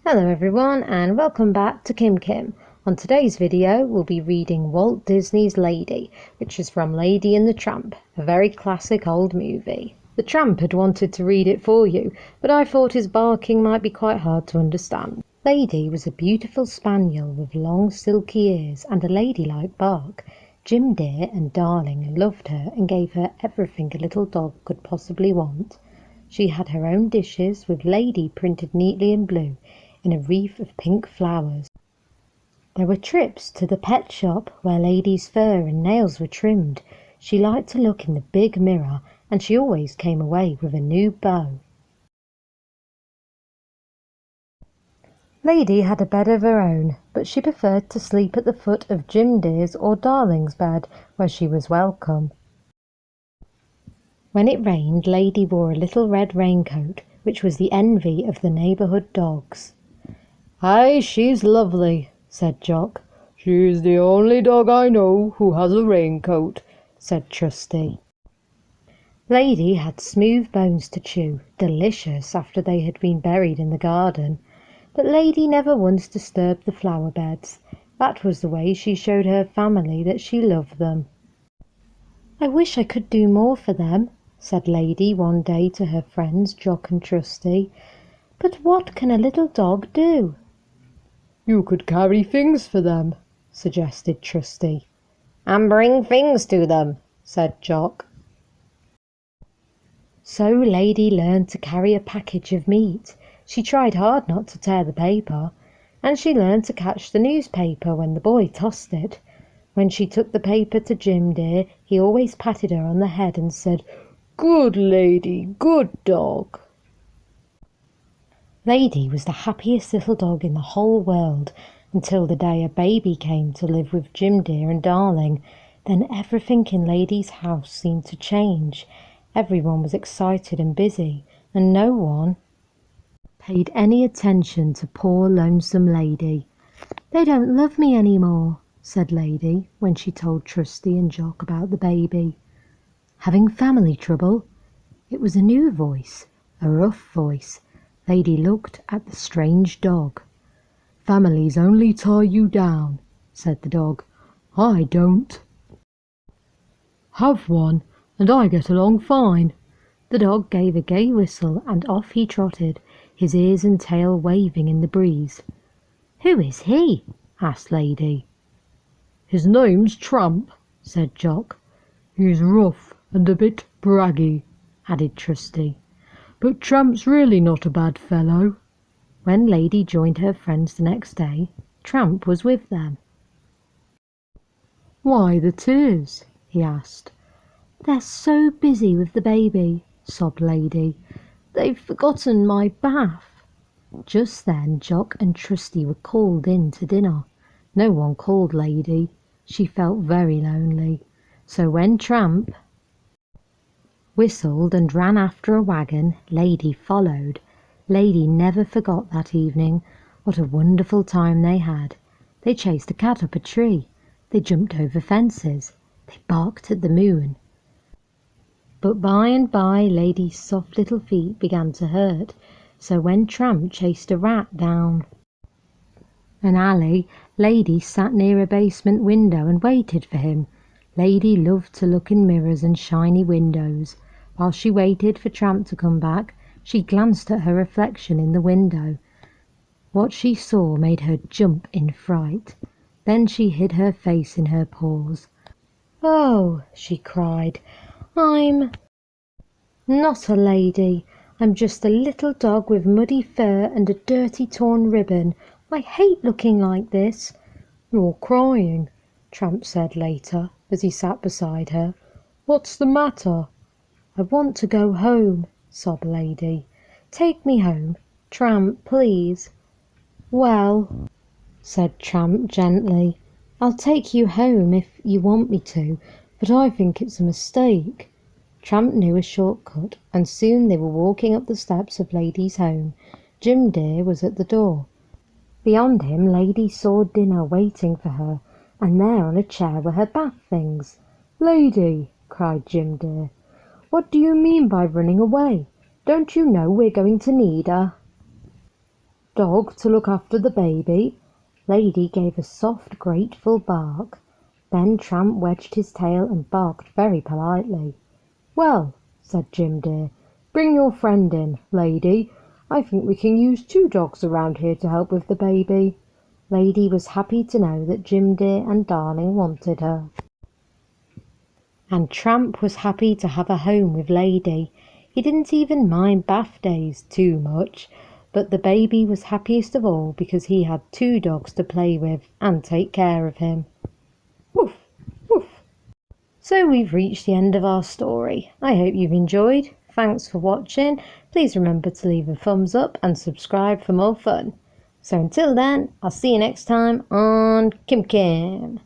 Hello everyone and welcome back to Kim Kim. On today's video we'll be reading Walt Disney's Lady, which is from Lady and the Tramp, a very classic old movie. The Tramp had wanted to read it for you, but I thought his barking might be quite hard to understand. Lady was a beautiful spaniel with long silky ears and a ladylike bark. Jim Dear and Darling loved her and gave her everything a little dog could possibly want. She had her own dishes with Lady printed neatly in blue in a wreath of pink flowers. There were trips to the pet shop where Lady's fur and nails were trimmed. She liked to look in the big mirror, and she always came away with a new bow. Lady had a bed of her own, but she preferred to sleep at the foot of Jim Dear's or Darling's bed, where she was welcome. When it rained, Lady wore a little red raincoat, which was the envy of the neighbourhood dogs. "Aye, she's lovely," said Jock. "She's the only dog I know who has a raincoat," said Trusty. Lady had smooth bones to chew, delicious after they had been buried in the garden. But Lady never once disturbed the flower beds. That was the way she showed her family that she loved them. "I wish I could do more for them," said Lady one day to her friends Jock and Trusty. "But what can a little dog do?" "You could carry things for them," suggested Trusty. "And bring things to them," said Jock. So Lady learned to carry a package of meat. She tried hard not to tear the paper, and she learned to catch the newspaper when the boy tossed it. When she took the paper to Jim Dear, he always patted her on the head and said, "Good lady, good dog." Lady was the happiest little dog in the whole world until the day a baby came to live with Jim Dear and Darling. Then everything in Lady's house seemed to change. Everyone was excited and busy, and no one paid any attention to poor lonesome Lady. "They don't love me any more," said Lady when she told Trusty and Jock about the baby. "Having family trouble?" It was a new voice, a rough voice. Lady looked at the strange dog. "Families only tie you down," said the dog. "I don't have one, and I get along fine." The dog gave a gay whistle and off he trotted, his ears and tail waving in the breeze. "Who is he?" asked Lady. "His name's Tramp," said Jock. "He's rough and a bit braggy," added Trusty. "But Tramp's really not a bad fellow." When Lady joined her friends the next day, Tramp was with them. "Why the tears?" he asked. "They're so busy with the baby," sobbed Lady. "They've forgotten my bath." Just then Jock and Trusty were called in to dinner. No one called Lady. She felt very lonely. So when Tramp whistled and ran after a wagon, Lady followed. Lady never forgot that evening. What a wonderful time they had. They chased a cat up a tree. They jumped over fences. They barked at the moon. But by and by Lady's soft little feet began to hurt. So when Tramp chased a rat down an alley, Lady sat near a basement window and waited for him. Lady loved to look in mirrors and shiny windows. While she waited for Tramp to come back, she glanced at her reflection in the window. What she saw made her jump in fright. Then she hid her face in her paws. "Oh," she cried, "I'm not a lady. I'm just a little dog with muddy fur and a dirty torn ribbon. I hate looking like this." "You're crying," Tramp said later as he sat beside her. "What's the matter?" "I want to go home," sobbed Lady. "Take me home, Tramp, please." "Well," said Tramp gently, "I'll take you home if you want me to, but I think it's a mistake." Tramp knew a shortcut, and soon they were walking up the steps of Lady's home. Jim Dear was at the door. Beyond him, Lady saw dinner waiting for her, and there on a chair were her bath things. "Lady," cried Jim Dear, "what do you mean by running away? Don't you know we're going to need a dog to look after the baby?" Lady gave a soft, grateful bark. Then Tramp wedged his tail and barked very politely. "Well," said Jim dear, "bring your friend in, Lady. I think we can use 2 dogs around here to help with the baby." Lady was happy to know that Jim dear and Darling wanted her. And Tramp was happy to have a home with Lady. He didn't even mind bath days too much, but the baby was happiest of all because he had 2 dogs to play with and take care of him. Woof, woof. So we've reached the end of our story. I hope you've enjoyed. Thanks for watching. Please remember to leave a thumbs up and subscribe for more fun. So until then, I'll see you next time on Kim Kim.